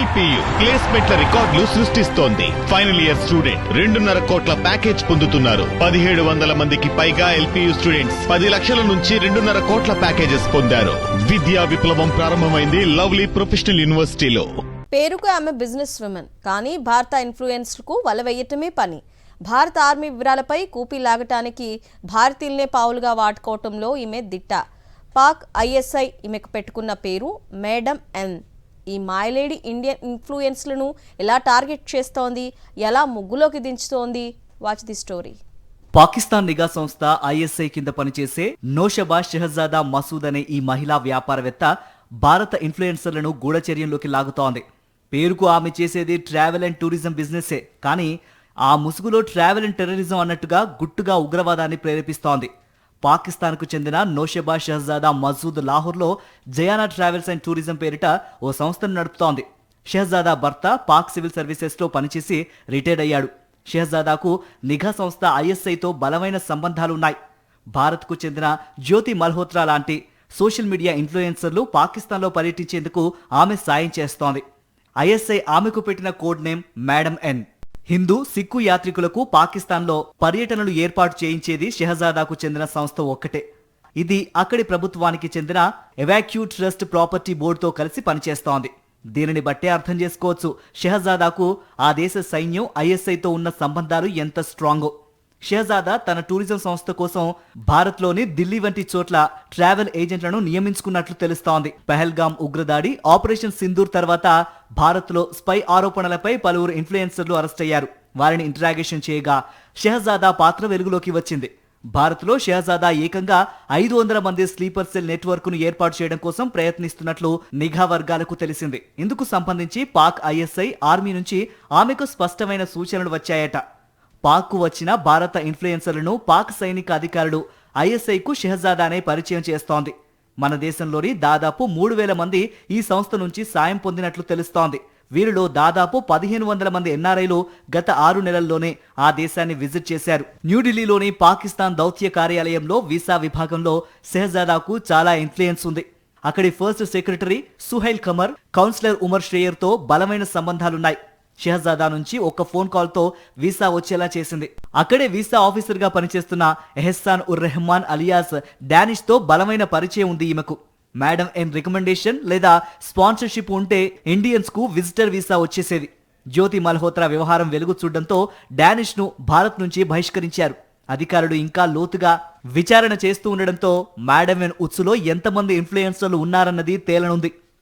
LPU ప్లేస్మెంట్ల రికార్డులు సృష్టిస్తోంది. Final year student 2.5 కోట్ల ప్యాకేజ్ పొందుతున్నారు. 1700 మందికి పైగా ఎల్పియు స్టూడెంట్స్ 10 లక్షల నుంచి 2.5 కోట్ల ప్యాకేజెస్ పొందారు. విద్యా విప్లవం ప్రారంభమైంది లవ్లీ ప్రొఫెషనల్ యూనివర్సిటీలో. పేరుకు ఆమె బిజినెస్ ఉమెన్, కానీ భారత ఇన్ఫ్లుయెన్సర్కు వల వేయటమే పని. భారత ఆర్మీ వివరాలపై కూపీ లాగటానికి భారతీయులనే పావులుగా వాడుకోవటంలో ఈమె దిట్ట. పాక్ ఐఎస్ఐ ఈమెకు పెట్టుకున్న పేరు మేడం ఎన్. ఈ మాయలేడి ఇండియన్ ఇన్ఫ్లుయెన్స్లను ఎలా టార్గెట్ చేస్తోంది, ఎలా ముగ్గులోకి దించుతోంది? Watch the story. పాకిస్తాన్ నిఘా సంస్థ ఐఎస్ఐ కింద పనిచేసే నోషబా షెహజాదా మసూద్ అనే ఈ మహిళా వ్యాపారవేత్త భారత ఇన్ఫ్లుయెన్సర్లను గూఢచర్యంలోకి లాగుతోంది. పేరుకు ఆమె చేసేది ట్రావెల్ అండ్ టూరిజం బిజినెసే, కానీ ఆ ముసుగులో ట్రావెల్ అండ్ టెర్రరిజం అన్నట్టుగా గుట్టుగా ఉగ్రవాదాన్ని ప్రేరేపిస్తోంది. పాకిస్తాన్కు చెందిన నోషబా Shehzada Masood లాహోర్లో జయానా travels and tourism పేరిట ఓ సంస్థను నడుపుతోంది. షెహజాదా భర్త పాక్ సివిల్ సర్వీసెస్లో పనిచేసి రిటైర్డ్ అయ్యాడు. షెహజాదాకు నిఘా సంస్థ ఐఎస్ఐతో బలమైన సంబంధాలున్నాయి. భారత్కు చెందిన జ్యోతి మల్హోత్రా లాంటి సోషల్ మీడియా ఇన్ఫ్లుయెన్సర్లు పాకిస్తాన్లో పర్యటించేందుకు ఆమె సాయం చేస్తోంది. ఐఎస్ఐ ఆమెకు పెట్టిన కోడ్ నేమ్ మేడం ఎన్. హిందూ, సిక్కు యాత్రికులకు పాకిస్తాన్లో పర్యటనలు ఏర్పాటు చేయించేది షెహజాదాకు చెందిన సంస్థ ఒక్కటే. ఇది అక్కడి ప్రభుత్వానికి చెందిన ఎవాక్యూ ట్రస్ట్ ప్రాపర్టీ బోర్డుతో కలిసి పనిచేస్తోంది. దీనిని బట్టే అర్థం చేసుకోవచ్చు షెహజాదాకు ఆ దేశ సైన్యం ఐఎస్ఐతో ఉన్న సంబంధాలు ఎంత స్ట్రాంగో. షెహజాదా తన టూరిజం సంస్థ కోసం భారత్లోని ఢిల్లీ వంటి చోట్ల ట్రావెల్ ఏజెంట్లను నియమించుకున్నట్లు తెలుస్తోంది. పహల్గామ్ ఉగ్రదాడి, ఆపరేషన్ సింధూర్ తర్వాత భారత్లో స్పై ఆరోపణలపై పలువురు ఇన్ఫ్లుయెన్సర్లు అరెస్ట్ అయ్యారు. వారిని ఇంటరాగేషన్ చేయగా షెహజాదా పాత్ర వెలుగులోకి వచ్చింది. భారత్లో షెహజాదా ఏకంగా 500 మంది స్లీపర్ సెల్ నెట్వర్క్ ను ఏర్పాటు చేయడం కోసం ప్రయత్నిస్తున్నట్లు నిఘా వర్గాలకు తెలిసింది. ఇందుకు సంబంధించి పాక్ ఐఎస్ఐ ఆర్మీ నుంచి ఆమెకు స్పష్టమైన సూచనలు వచ్చాయట. పాక్కు వచ్చిన భారత ఇన్ఫ్లుయెన్సర్లను పాక్ సైనిక అధికారులు ఐఎస్ఐకు షెహజాదానే పరిచయం చేస్తోంది. మన దేశంలోని దాదాపు 3000 మంది ఈ సంస్థ నుంచి సాయం పొందినట్లు తెలుస్తోంది. వీరిలో దాదాపు 1500 మంది ఎన్ఆర్ఐలు గత 6 నెలల్లోనే ఆ దేశాన్ని విజిట్ చేశారు. న్యూఢిల్లీలోని పాకిస్తాన్ దౌత్య కార్యాలయంలో వీసా విభాగంలో షెహజాదాకు చాలా ఇన్ఫ్లుయెన్స్ ఉంది. అక్కడి first secretary Suhail Qamar, councillor Umar శ్రేయర్తో బలమైన సంబంధాలున్నాయి. షెహజాదా నుంచి ఒక ఫోన్ కాల్ తో వీసా వచ్చేలా చేసింది. అక్కడే వీసా ఆఫీసర్ గా పనిచేస్తున్న ఎహ్సాన్ ఉర్ రెహమాన్ అలియాస్ డానిష్ తో బలమైన పరిచయం ఉంది ఈమెకు. మేడం ఎన్ రికమెండేషన్ లేదా స్పాన్సర్షిప్ ఉంటే ఇండియన్స్ కు విజిటర్ వీసా వచ్చేసేది. జ్యోతి మల్హోత్రా వ్యవహారం వెలుగు చూడడంతో డానిష్ ను భారత్ నుంచి బహిష్కరించారు. అధికారులు ఇంకా లోతుగా విచారణ చేస్తూ ఉండడంతో మేడం ఎన్ ఉత్సులో ఎంతమంది ఇన్ఫ్లుయెన్సర్లు ఉన్నారన్నది తేలనుంది.